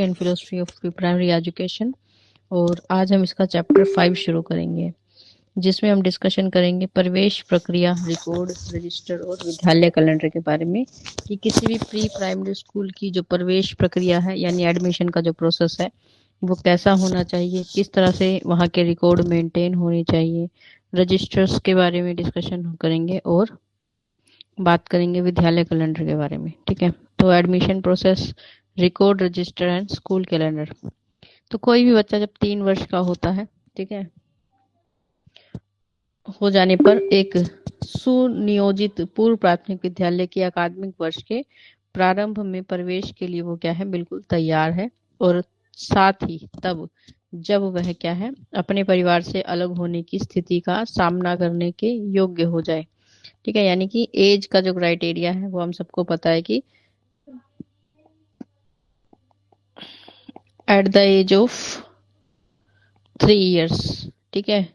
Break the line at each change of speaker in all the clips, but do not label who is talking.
And philosophy of primary education. और आज हम इसका चैप्टर 5 शुरू करेंगे, जिसमें हम डिस्कशन करेंगे प्रवेश प्रक्रिया, रिकॉर्ड, रजिस्टर और विद्यालय कैलेंडर के बारे में कि किसी भी प्री प्राइमरी स्कूल की जो प्रवेश प्रक्रिया है यानी एडमिशन का जो प्रोसेस है वो कैसा होना चाहिए, किस तरह से वहाँ के रिकॉर्ड मेंटेन होने चाहिए, रजिस्टर्स के बारे में डिस्कशन करेंगे और बात करेंगे विद्यालय कैलेंडर के बारे में। ठीक है, तो admission process, record, register and school calendar. तो कोई भी बच्चा जब 3 वर्ष का होता है, ठीक है, हो जाने पर एक सुनियोजित पूर्व प्राथमिक विद्यालय के अकादमिक वर्ष के प्रारंभ में प्रवेश के लिए वो क्या है, बिल्कुल तैयार है। और साथ ही तब जब वह क्या है, अपने परिवार से अलग होने की स्थिति का सामना करने के योग्य हो जाए। ठीक है, यानी कि एज का जो क्राइटेरिया है वो हम सबको पता है कि at the age of 3 years. ठीक है,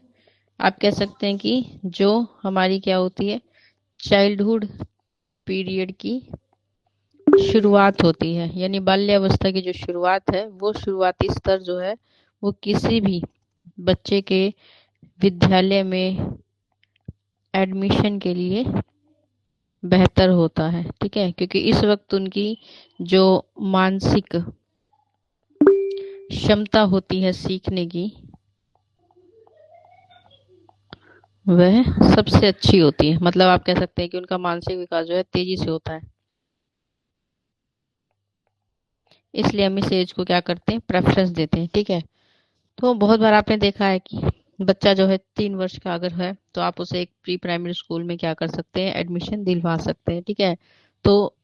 आप कह सकते हैं कि जो हमारी क्या होती है, चाइल्डहुड पीरियड की शुरुआत होती है, यानी बाल्यावस्था की जो शुरुआत है वो शुरुआती स्तर जो है वो किसी भी बच्चे के विद्यालय में एडमिशन के लिए बेहतर होता है। ठीक है, क्योंकि इस वक्त उनकी जो मानसिक क्षमता होती है सीखने की वह सबसे अच्छी होती है। मतलब आप कह सकते हैं कि उनका मानसिक विकास जो है तेजी से होता है, इसलिए हम इस एज को क्या करते हैं, प्रेफरेंस देते हैं। ठीक है, तो बहुत बार आपने देखा है कि बच्चा जो है 3 वर्ष का अगर है तो आप उसे एक प्री प्राइमरी स्कूल में क्या कर सकते हैं, एडमिशन दिलवा सकते हैं। ठीक है, तो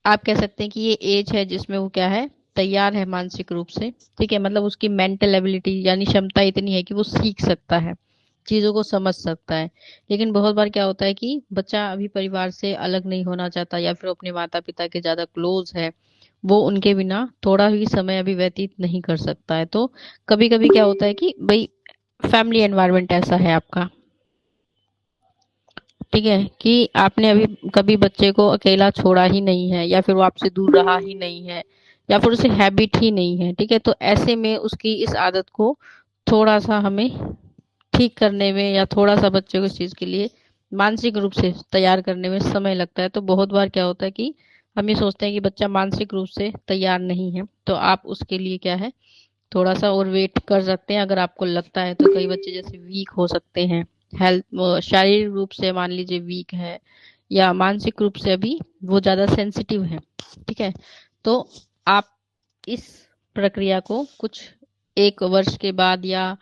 आप कह सकते हैं कि ये एज है जिसमें वो क्या है, तैयार है मानसिक रूप से। ठीक है, मतलब उसकी मेंटल एबिलिटी यानी क्षमता इतनी है कि वो सीख सकता है, चीजों को समझ सकता है। लेकिन बहुत बार क्या होता है कि बच्चा अभी परिवार से अलग नहीं होना चाहता या फिर अपने माता पिता के ज्यादा क्लोज है, वो उनके बिना थोड़ा भी समय अभी व्यतीत नहीं कर सकता है। तो कभी कभी क्या होता है कि भाई फैमिली एनवायरनमेंट ऐसा है आपका, ठीक है, कि आपने अभी कभी बच्चे को अकेला छोड़ा ही नहीं है या फिर वो आपसे दूर रहा ही नहीं है या फिर उसे हैबिट ही नहीं है। ठीक है, तो ऐसे में उसकी इस आदत को थोड़ा सा हमें ठीक करने में या थोड़ा सा बच्चे को इस चीज के लिए मानसिक रूप से तैयार करने में समय लगता है। तो बहुत बार क्या होता है कि हम ये सोचते हैं कि बच्चा मानसिक रूप से तैयार नहीं है, तो आप उसके लिए क्या है, थोड़ा सा और वेट कर सकते हैं अगर आपको लगता है। तो कई बच्चे जैसे वीक हो सकते हैं, हेल्थ शारीरिक रूप से मान लीजिए वीक है या मानसिक रूप से अभी वो ज्यादा सेंसिटिव है। ठीक है, तो आप इस प्रक्रिया को कुछ 1 वर्ष के बाद या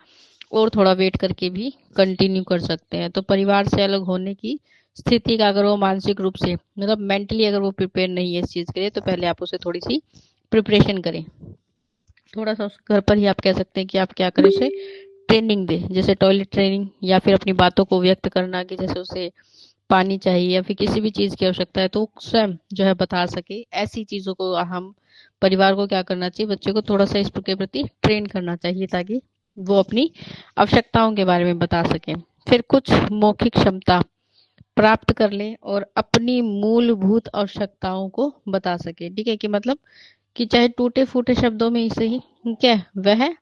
और थोड़ा वेट करके भी कंटिन्यू कर सकते हैं। तो परिवार से अलग होने की स्थिति का अगर वो मानसिक रूप से मतलब मेंटली अगर वो प्रिपेयर नहीं है इस चीज के लिए, तो पहले आप उसे थोड़ी सी प्रिपरेशन करें। थोड़ा सा उस घर पर ही आप कह सकते हैं कि आप क्या करें, उसे ट्रेनिंग दे, जैसे टॉयलेट ट्रेनिंग या फिर अपनी बातों को व्यक्त करना, कि जैसे उसे पानी चाहिए या फिर किसी भी चीज की आवश्यकता है तो स्वयं जो है बता सके। ऐसी चीजों को हम परिवार को क्या करना चाहिए, बच्चे को थोड़ा सा इसके प्रति ट्रेन करना चाहिए ताकि वो अपनी आवश्यकताओं के बारे में बता सके। फिर कुछ मौखिक क्षमता प्राप्त कर ले और अपनी मूलभूत आवश्यकताओं को बता सके। ठीक है, कि मतलब कि चाहे टूटे फूटे शब्दों में ही सही, ठीक है, वह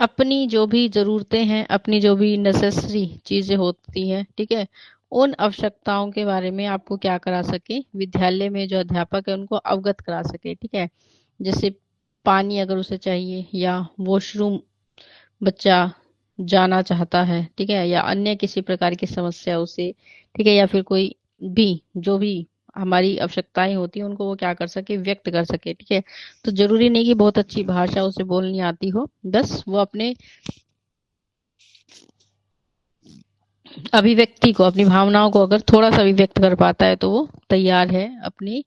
अपनी जो भी जरूरतें हैं, अपनी जो भी नेसेसरी चीजें होती हैं, ठीक है, उन आवश्यकताओं के बारे में आपको क्या करा सके, विद्यालय में जो अध्यापक है उनको अवगत करा सके। ठीक है, जैसे पानी अगर उसे चाहिए या वॉशरूम बच्चा जाना चाहता है, ठीक है, या अन्य किसी प्रकार की समस्या उसे, ठीक है, या फिर कोई भी जो भी हमारी आवश्यकताएं होती हैं उनको वो क्या कर सके, व्यक्त कर सके। ठीक है, तो जरूरी नहीं कि बहुत अच्छी भाषा उसे बोलनी आती हो, बस वो अपने अभिव्यक्ति को, अपनी भावनाओं को अगर थोड़ा सा भी व्यक्त कर पाता है तो वो तैयार है अपनी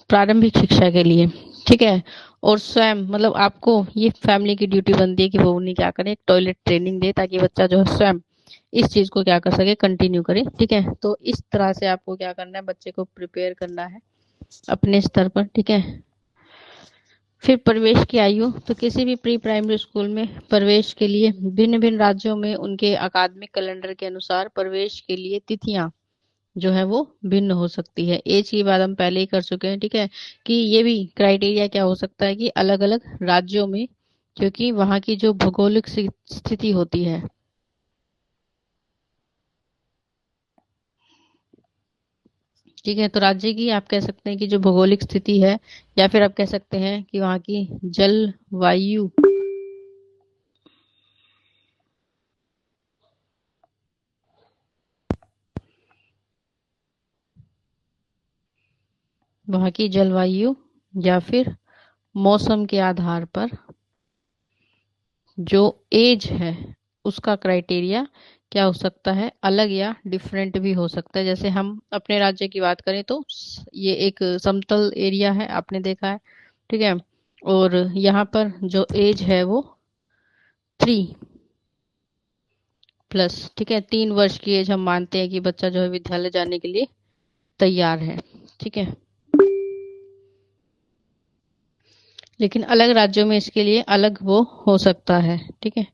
प्रारंभिक शिक्षा के लिए। ठीक है, और स्वयं मतलब आपको ये फैमिली की ड्यूटी बनती है कि वो उन्हें क्या करें, टॉयलेट ट्रेनिंग दे ताकि बच्चा जो है स्वयं इस चीज को क्या कर सके, कंटिन्यू करे। ठीक है, तो इस तरह से आपको क्या करना है, बच्चे को प्रिपेयर करना है अपने स्तर पर। ठीक है, फिर प्रवेश की आयु, तो किसी भी प्री प्राइमरी स्कूल में प्रवेश के लिए भिन्न भिन्न राज्यों में उनके अकादमिक कैलेंडर के अनुसार प्रवेश के लिए तिथियां जो है वो भिन्न हो सकती है। एज की बात हम पहले ही कर चुके हैं, ठीक है, कि ये भी क्राइटेरिया क्या हो सकता है कि अलग अलग राज्यों में, क्योंकि वहाँ की जो भौगोलिक स्थिति होती है, ठीक है, तो राज्य की आप कह सकते हैं कि जो भौगोलिक स्थिति है, या फिर आप कह सकते हैं कि वहाँ की जलवायु, वहाँ की जलवायु या फिर मौसम के आधार पर जो एज है उसका क्राइटेरिया क्या हो सकता है, अलग या डिफरेंट भी हो सकता है। जैसे हम अपने राज्य की बात करें तो ये एक समतल एरिया है, आपने देखा है, ठीक है, और यहाँ पर जो एज है वो 3+, ठीक है, 3 वर्ष की एज हम मानते हैं कि बच्चा जो है विद्यालय जाने के लिए तैयार है, ठीक है। लेकिन अलग राज्यों में इसके लिए अलग वो हो सकता है, ठीक है।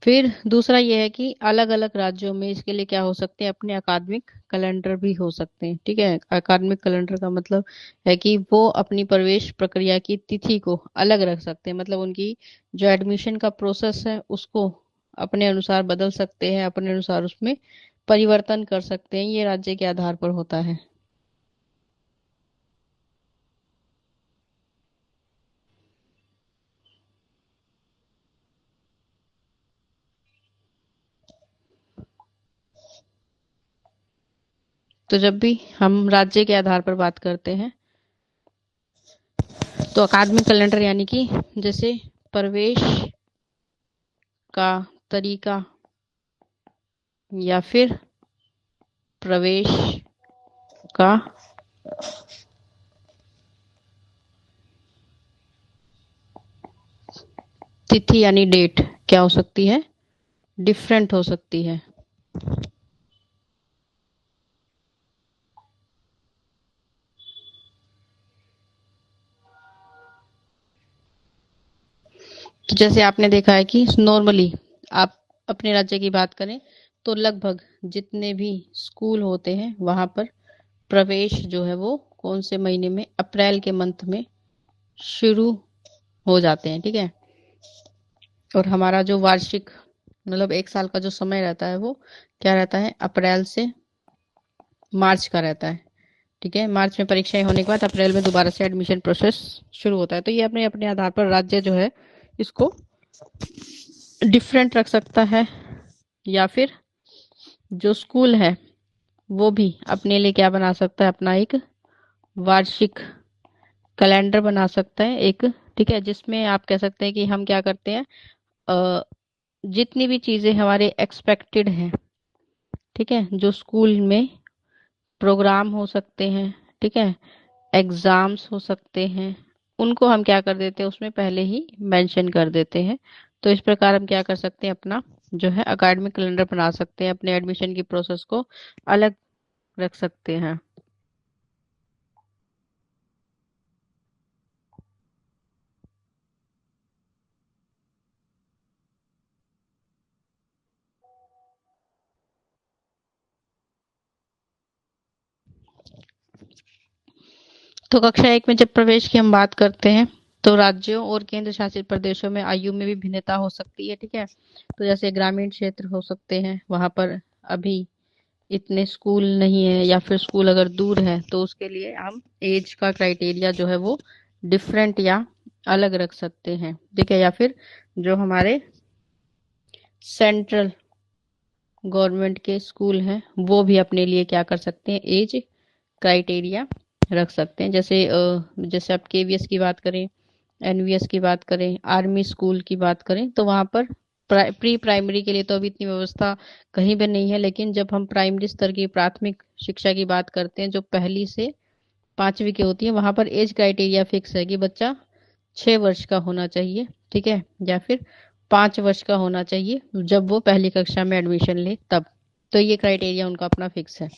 फिर दूसरा ये है कि अलग अलग राज्यों में इसके लिए क्या हो सकते हैं, अपने अकादमिक कैलेंडर भी हो सकते हैं, ठीक है। अकादमिक कैलेंडर का मतलब है कि वो अपनी प्रवेश प्रक्रिया की तिथि को अलग रख सकते हैं, मतलब उनकी जो एडमिशन का प्रोसेस है उसको अपने अनुसार बदल सकते हैं, अपने अनुसार उसमें परिवर्तन कर सकते हैं, ये राज्य के आधार पर होता है। तो जब भी हम राज्य के आधार पर बात करते हैं तो अकादमिक कैलेंडर यानी कि जैसे प्रवेश का तरीका या फिर प्रवेश का तिथि यानी डेट क्या हो सकती है, डिफरेंट हो सकती है। तो जैसे आपने देखा है कि नॉर्मली आप अपने राज्य की बात करें तो लगभग जितने भी स्कूल होते हैं वहां पर प्रवेश जो है वो कौन से महीने में, अप्रैल के मंथ में शुरू हो जाते हैं, ठीक है। और हमारा जो वार्षिक मतलब 1 साल का जो समय रहता है वो क्या रहता है, अप्रैल से मार्च का रहता है, ठीक है। मार्च में परीक्षाएं होने के बाद अप्रैल में दोबारा से एडमिशन प्रोसेस शुरू होता है। तो ये अपने अपने आधार पर राज्य जो है इसको डिफरेंट रख सकता है, या फिर जो स्कूल है वो भी अपने लिए क्या बना सकता है, अपना एक वार्षिक कैलेंडर बना सकता है एक, ठीक है, जिसमें आप कह सकते हैं कि हम क्या करते हैं, अ, जितनी भी चीजें हमारे एक्सपेक्टेड हैं, ठीक है, जो स्कूल में प्रोग्राम हो सकते हैं, ठीक है, एग्जाम्स हो सकते हैं, उनको हम क्या कर देते हैं उसमें पहले ही मेंशन कर देते हैं। तो इस प्रकार हम क्या कर सकते हैं, अपना जो है एकेडमिक कैलेंडर बना सकते हैं, अपने एडमिशन की प्रोसेस को अलग रख सकते हैं। तो कक्षा 1 में जब प्रवेश की हम बात करते हैं तो राज्यों और केंद्र शासित प्रदेशों में आयु में भी भिन्नता हो सकती है, ठीक है। तो जैसे ग्रामीण क्षेत्र हो सकते हैं वहां पर अभी इतने स्कूल नहीं है, या फिर स्कूल अगर दूर है तो उसके लिए हम एज का क्राइटेरिया जो है वो डिफरेंट या अलग रख सकते हैं, ठीक है। या फिर जो हमारे सेंट्रल गवर्नमेंट के स्कूल हैं वो भी अपने लिए क्या कर सकते हैं, एज क्राइटेरिया रख सकते हैं। जैसे आप केवीएस की बात करें, एनवीएस की बात करें, आर्मी स्कूल की बात करें, तो वहां पर प्री प्राइमरी के लिए तो अभी इतनी व्यवस्था कहीं भी नहीं है, लेकिन जब हम प्राइमरी स्तर की प्राथमिक शिक्षा की बात करते हैं जो 1 से 5वीं की होती है, वहां पर एज क्राइटेरिया फिक्स है कि बच्चा 6 वर्ष का होना चाहिए, ठीक है, या फिर 5 वर्ष का होना चाहिए जब वो पहली कक्षा में एडमिशन ले तब। तो ये क्राइटेरिया उनका अपना फिक्स है।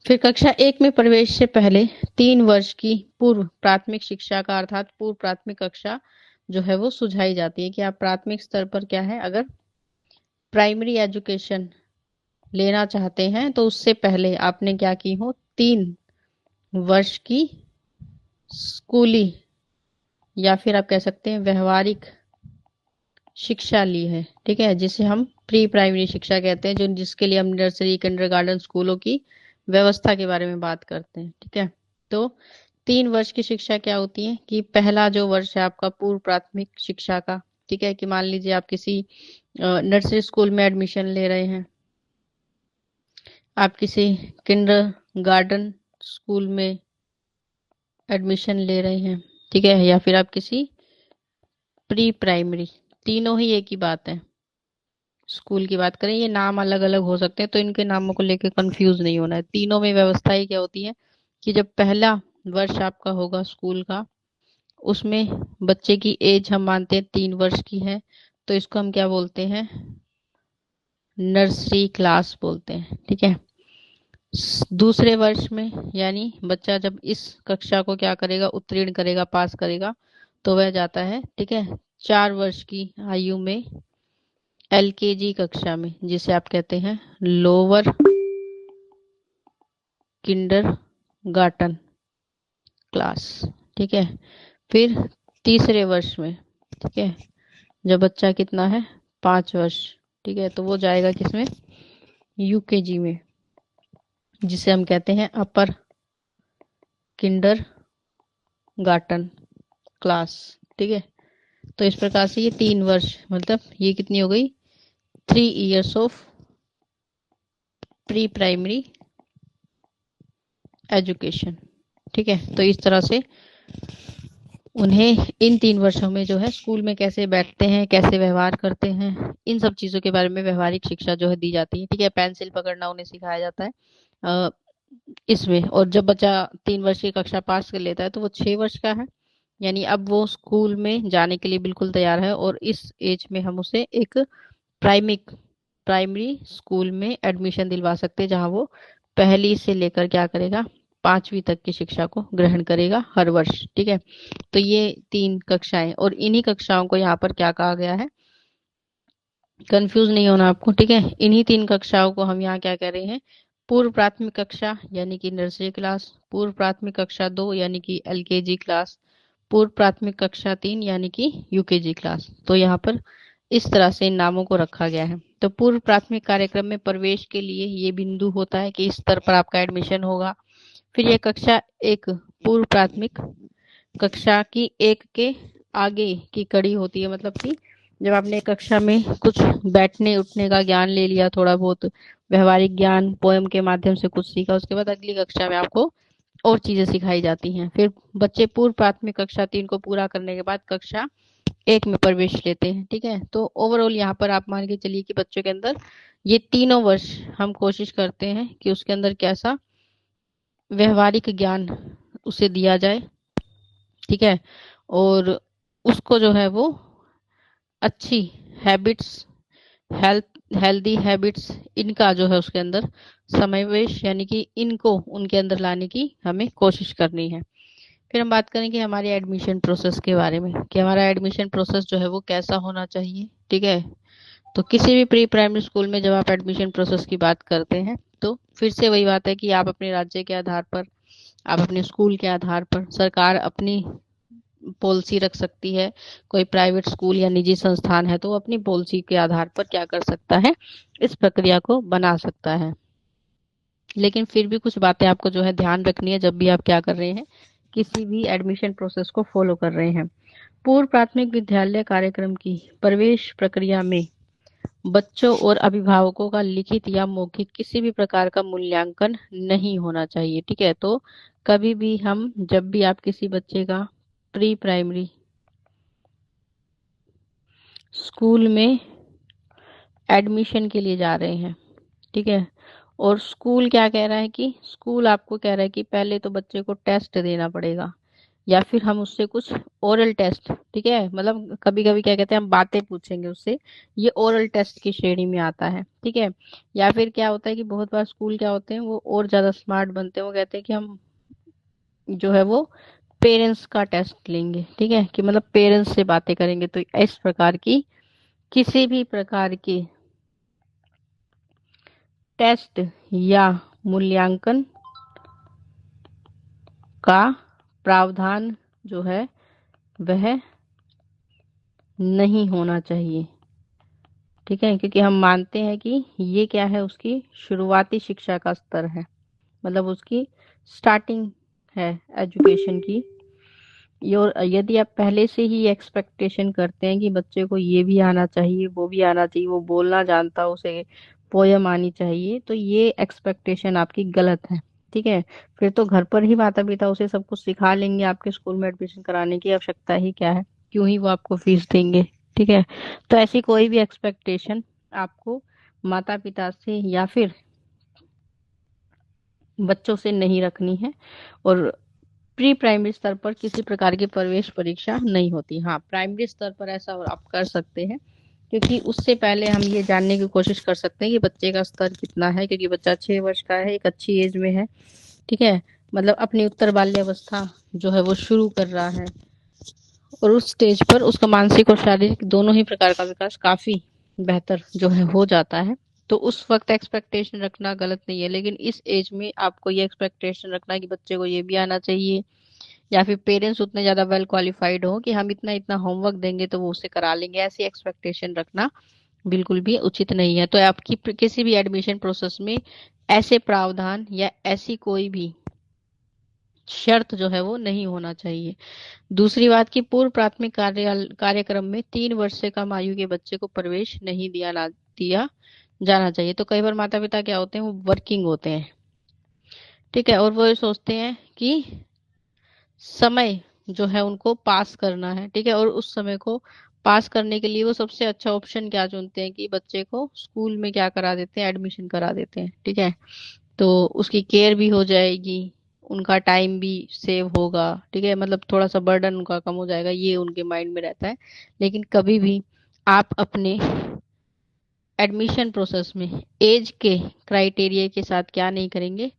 फिर कक्षा 1 में प्रवेश से पहले 3 वर्ष की पूर्व प्राथमिक शिक्षा का अर्थात पूर्व प्राथमिक कक्षा जो है वो सुझाई जाती है कि आप प्राथमिक स्तर पर क्या है, अगर प्राइमरी एजुकेशन लेना चाहते हैं तो उससे पहले आपने क्या की हो, 3 वर्ष की स्कूली या फिर आप कह सकते हैं व्यवहारिक शिक्षा ली है, ठीक है, जिसे हम प्री प्राइमरी शिक्षा कहते हैं, जो जिसके लिए हम नर्सरी किंडरगार्टन स्कूलों की व्यवस्था के बारे में बात करते हैं, ठीक है। तो 3 वर्ष की शिक्षा क्या होती है कि पहला जो वर्ष है आपका पूर्व प्राथमिक शिक्षा का, ठीक है, कि मान लीजिए आप किसी नर्सरी स्कूल में एडमिशन ले रहे हैं, आप किसी किंडरगार्टन स्कूल में एडमिशन ले रहे हैं, ठीक है, या फिर आप किसी प्री प्राइमरी, तीनों ही एक ही बात है। स्कूल की बात करें, ये नाम अलग अलग हो सकते हैं, तो इनके नामों को लेकर कंफ्यूज नहीं होना है। तीनों में व्यवस्था ही क्या होती है कि जब पहला वर्ष आपका होगा स्कूल का, उसमें बच्चे की एज हम मानते हैं 3 वर्ष की है, तो इसको हम क्या बोलते हैं, नर्सरी क्लास बोलते हैं, ठीक है। दूसरे वर्ष में यानी बच्चा जब इस कक्षा को क्या करेगा, उत्तीर्ण करेगा, पास करेगा, तो वह जाता है, ठीक है, 4 वर्ष की आयु में एलकेजी कक्षा में, जिसे आप कहते हैं लोअर किंडर गार्टन क्लास, ठीक है। फिर तीसरे वर्ष में, ठीक है, जब बच्चा कितना है, 5 वर्ष, ठीक है, तो वो जाएगा किसमें, यूकेजी में, जिसे हम कहते हैं अपर किंडर गार्टन क्लास, ठीक है। तो इस प्रकार से ये 3 वर्ष, मतलब ये कितनी हो गई, 3 years of pre primary education, ठीक है। तो इस तरह से उन्हें इन 3 वर्षों में जो है स्कूल में कैसे बैठते हैं, कैसे व्यवहार करते हैं, इन सब चीजों के बारे में व्यवहारिक शिक्षा जो है दी जाती है, ठीक है। पेंसिल पकड़ना उन्हें सिखाया जाता है इसमें। और जब बच्चा 3 वर्ष की कक्षा पास कर लेता है तो वो 6 वर्ष का है, यानी अब वो स्कूल में जाने के लिए बिल्कुल तैयार है, और इस एज में हम उसे एक प्राइमिक प्राइमरी स्कूल में एडमिशन दिलवा सकते हैं, जहां वो पहली से लेकर क्या करेगा, 5वीं तक की शिक्षा को ग्रहण करेगा हर वर्ष, ठीक है। तो ये 3 कक्षाएं, और इन्हीं कक्षाओं को यहाँ पर क्या कहा गया है, कंफ्यूज नहीं होना आपको, ठीक है। इन्हीं 3 कक्षाओं को हम यहाँ क्या कह रहे हैं, पूर्व प्राथमिक कक्षा यानी कि नर्सरी क्लास, पूर्व प्राथमिक कक्षा 2 यानी कि एलकेजी क्लास, पूर्व प्राथमिक कक्षा 3 यानी कि यूकेजी क्लास। तो यहाँ पर इस तरह से इन नामों को रखा गया है। तो पूर्व प्राथमिक कार्यक्रम में प्रवेश के लिए ये बिंदु होता है कि इस स्तर पर आपका एडमिशन होगा। फिर ये कक्षा एक पूर्व प्राथमिक कक्षा की एक के आगे की कड़ी होती है, मतलब कि जब आपने कक्षा में कुछ बैठने उठने का ज्ञान ले लिया, थोड़ा बहुत व्यवहारिक ज्ञान, पोएम के माध्यम से कुछ सीखा, उसके बाद अगली कक्षा में आपको और चीजें सिखाई जाती हैं। फिर बच्चे पूर्व प्राथमिक कक्षा 3 को पूरा करने के बाद कक्षा 1 में प्रवेश लेते हैं, ठीक है। तो ओवरऑल यहाँ पर आप मान के चलिए कि बच्चों के अंदर ये तीनों वर्ष हम कोशिश करते हैं कि उसके अंदर कैसा व्यवहारिक ज्ञान उसे दिया जाए, ठीक है, और उसको जो है वो अच्छी हैबिट्स, हेल्दी हैबिट्स, इनका जो है उसके अंदर समावेश, यानी कि इनको उनके अंदर लाने की हमें कोशिश करनी है। फिर हम बात करेंगे हमारे एडमिशन प्रोसेस के बारे में, कि हमारा एडमिशन प्रोसेस जो है वो कैसा होना चाहिए, ठीक है। तो किसी भी प्री प्राइमरी स्कूल में जब आप एडमिशन प्रोसेस की बात करते हैं, तो फिर से वही बात है कि आप अपने राज्य के आधार पर, आप अपने स्कूल के आधार पर, सरकार अपनी पॉलिसी रख सकती है। कोई प्राइवेट स्कूल या निजी संस्थान है तो वो अपनी पॉलिसी के आधार पर क्या कर सकता है, इस प्रक्रिया को बना सकता है। लेकिन फिर भी कुछ बातें आपको जो है ध्यान रखनी है जब भी आप क्या कर रहे हैं, किसी भी एडमिशन प्रोसेस को फॉलो कर रहे हैं। पूर्व प्राथमिक विद्यालय कार्यक्रम की प्रवेश प्रक्रिया में बच्चों और अभिभावकों का लिखित या मौखिक किसी भी प्रकार का मूल्यांकन नहीं होना चाहिए, ठीक है। तो कभी भी हम, जब भी आप किसी बच्चे का प्री प्राइमरी स्कूल में एडमिशन के लिए जा रहे हैं, ठीक है, और स्कूल क्या कह रहा है कि स्कूल आपको कह रहा है कि पहले तो बच्चे को टेस्ट देना पड़ेगा, या फिर हम उससे कुछ ओरल टेस्ट, ठीक है, मतलब कभी कभी क्या कहते हैं, हम बातें पूछेंगे उससे, ये ओरल टेस्ट की श्रेणी में आता है, ठीक है। या फिर क्या होता है कि बहुत बार स्कूल क्या होते हैं, वो और ज्यादा स्मार्ट बनते हैं, वो कहते हैं कि हम जो है वो पेरेंट्स का टेस्ट लेंगे, ठीक है, कि मतलब पेरेंट्स से बातें करेंगे। तो इस प्रकार की किसी भी प्रकार की टेस्ट या मूल्यांकन का प्रावधान जो है वह नहीं होना चाहिए। ठीक है, क्योंकि हम मानते हैं कि ये क्या है, उसकी शुरुआती शिक्षा का स्तर है, मतलब उसकी स्टार्टिंग है एजुकेशन की। और यदि आप पहले से ही एक्सपेक्टेशन करते हैं कि बच्चे को ये भी आना चाहिए, वो भी आना चाहिए, वो बोलना जानता हो, उसे पोयम आनी चाहिए, तो ये एक्सपेक्टेशन आपकी गलत है। ठीक है, फिर तो घर पर ही माता पिता उसे सब कुछ सिखा लेंगे, आपके स्कूल में एडमिशन कराने की आवश्यकता ही क्या है, क्यों ही वो आपको फीस देंगे। ठीक है, तो ऐसी कोई भी एक्सपेक्टेशन आपको माता पिता से या फिर बच्चों से नहीं रखनी है। और प्री प्राइमरी स्तर पर किसी प्रकार की प्रवेश परीक्षा नहीं होती। हाँ, प्राइमरी स्तर पर ऐसा आप कर सकते हैं, क्योंकि उससे पहले हम ये जानने की कोशिश कर सकते हैं कि बच्चे का स्तर कितना है, क्योंकि बच्चा 6 वर्ष का है, एक अच्छी एज में है। ठीक है, मतलब अपनी उत्तर बाल्यावस्था जो है वो शुरू कर रहा है, और उस स्टेज पर उसका मानसिक और शारीरिक दोनों ही प्रकार का विकास काफी बेहतर जो है हो जाता है। तो उस वक्त एक्सपेक्टेशन रखना गलत नहीं है, लेकिन इस एज में आपको ये एक्सपेक्टेशन रखना है कि बच्चे को ये भी आना चाहिए, या फिर पेरेंट्स उतने ज्यादा वेल क्वालिफाइड हो कि हम इतना इतना होमवर्क देंगे तो वो उसे करा लेंगे, ऐसी एक्सपेक्टेशन रखना बिल्कुल भी उचित नहीं है। तो आपकी किसी भी एडमिशन प्रोसेस में ऐसे प्रावधान या ऐसी कोई भी शर्त जो है वो नहीं होना चाहिए। दूसरी बात की पूर्व प्राथमिक कार्यक्रम में 3 वर्ष से कम आयु के बच्चे को प्रवेश नहीं दिया जाना चाहिए। तो कई बार माता पिता क्या होते हैं, वो वर्किंग होते हैं। ठीक है, और वो ये सोचते हैं कि समय जो है उनको पास करना है। ठीक है, और उस समय को पास करने के लिए वो सबसे अच्छा ऑप्शन क्या चुनते हैं कि बच्चे को स्कूल में क्या करा देते हैं, एडमिशन करा देते हैं। ठीक है, तो उसकी केयर भी हो जाएगी, उनका टाइम भी सेव होगा। ठीक है, मतलब थोड़ा सा बर्डन उनका कम हो जाएगा, ये उनके माइंड में रहता है। लेकिन कभी भी आप अपने एडमिशन प्रोसेस में एज के क्राइटेरिया के साथ क्या नहीं करेंगे,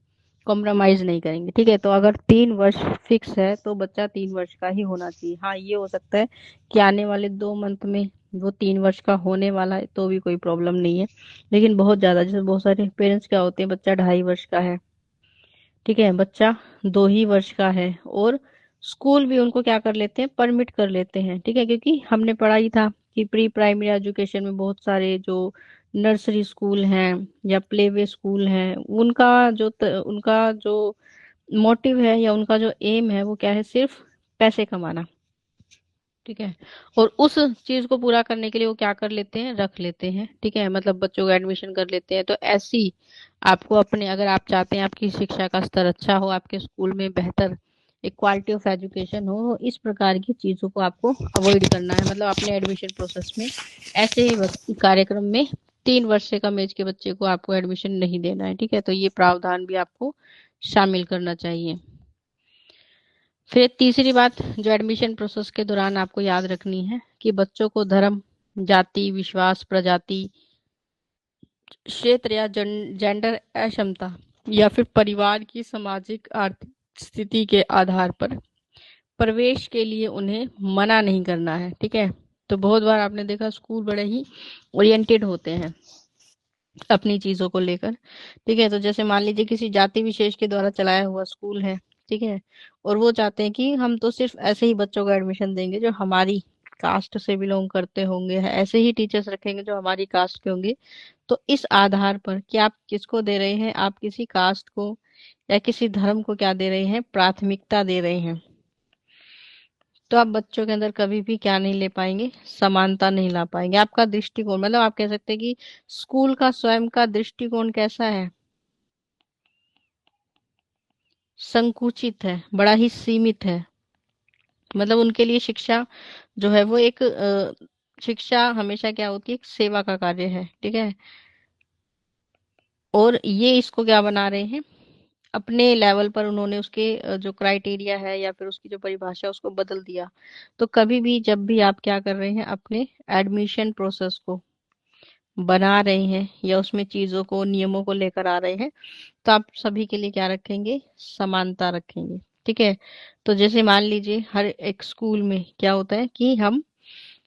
कॉम्प्रोमाइज नहीं करेंगे। ठीक है, तो अगर 3 वर्ष फिक्स है तो बच्चा 3 वर्ष का ही होना चाहिए। हाँ, ये हो सकता है कि आने वाले 2 मंथ में वो 3 वर्ष का होने वाला है, तो भी कोई प्रॉब्लम नहीं है। लेकिन बहुत ज्यादा, जैसे बहुत सारे पेरेंट्स क्या होते हैं, बच्चा 2.5 वर्ष का है, ठीक है, बच्चा 2 ही वर्ष का है, और स्कूल भी उनको क्या कर लेते हैं, परमिट कर लेते हैं। ठीक है, क्योंकि हमने पढ़ा ही था कि प्री प्राइमरी एजुकेशन में बहुत सारे जो नर्सरी स्कूल हैं या प्ले वे स्कूल हैं, उनका जो मोटिव है या उनका जो एम है वो क्या है, सिर्फ पैसे कमाना। ठीक है, और उस चीज को पूरा करने के लिए वो क्या कर लेते हैं, रख लेते हैं। ठीक है, मतलब बच्चों को एडमिशन कर लेते हैं। तो ऐसी आपको अपने, अगर आप चाहते हैं आपकी शिक्षा का स्तर अच्छा हो, आपके स्कूल में बेहतर एक क्वालिटी ऑफ एजुकेशन हो, तो इस प्रकार की चीजों को आपको अवॉइड करना है। मतलब अपने एडमिशन प्रोसेस में ऐसे ही कार्यक्रम में 3 वर्ष से कम एज के बच्चे को आपको एडमिशन नहीं देना है। ठीक है, तो ये प्रावधान भी आपको शामिल करना चाहिए। फिर तीसरी बात जो एडमिशन प्रोसेस के दौरान आपको याद रखनी है कि बच्चों को धर्म, जाति, विश्वास, प्रजाति, क्षेत्र या जेंडर अक्षमता या फिर परिवार की सामाजिक आर्थिक स्थिति के आधार पर प्रवेश के लिए उन्हें मना नहीं करना है। ठीक है, तो बहुत बार आपने देखा स्कूल बड़े ही ओरिएंटेड होते हैं अपनी चीजों को लेकर। ठीक है, तो जैसे मान लीजिए किसी जाति विशेष के द्वारा चलाया हुआ स्कूल है, ठीक है, और वो चाहते हैं कि हम तो सिर्फ ऐसे ही बच्चों को एडमिशन देंगे जो हमारी कास्ट से बिलोंग करते होंगे, ऐसे ही टीचर्स रखेंगे जो हमारी कास्ट के होंगे। तो इस आधार पर कि आप किसको दे रहे हैं, आप किसी कास्ट को या किसी धर्म को क्या दे रहे हैं, प्राथमिकता दे रहे हैं। तो आप बच्चों के अंदर कभी भी क्या नहीं ले पाएंगे, समानता नहीं ला पाएंगे। आपका दृष्टिकोण, मतलब आप कह सकते हैं कि स्कूल का स्वयं का दृष्टिकोण कैसा है, संकुचित है, बड़ा ही सीमित है। मतलब उनके लिए शिक्षा जो है वो एक शिक्षा हमेशा क्या होती है, एक सेवा का कार्य है। ठीक है, और ये इसको क्या बना रहे हैं, अपने लेवल पर उन्होंने उसके जो क्राइटेरिया है या फिर उसकी जो परिभाषा है उसको बदल दिया। तो कभी भी जब भी आप क्या कर रहे हैं, अपने एडमिशन प्रोसेस को बना रहे हैं या उसमें चीजों को, नियमों को लेकर आ रहे हैं, तो आप सभी के लिए क्या रखेंगे, समानता रखेंगे। ठीक है, तो जैसे मान लीजिए हर एक स्कूल में क्या होता है कि हम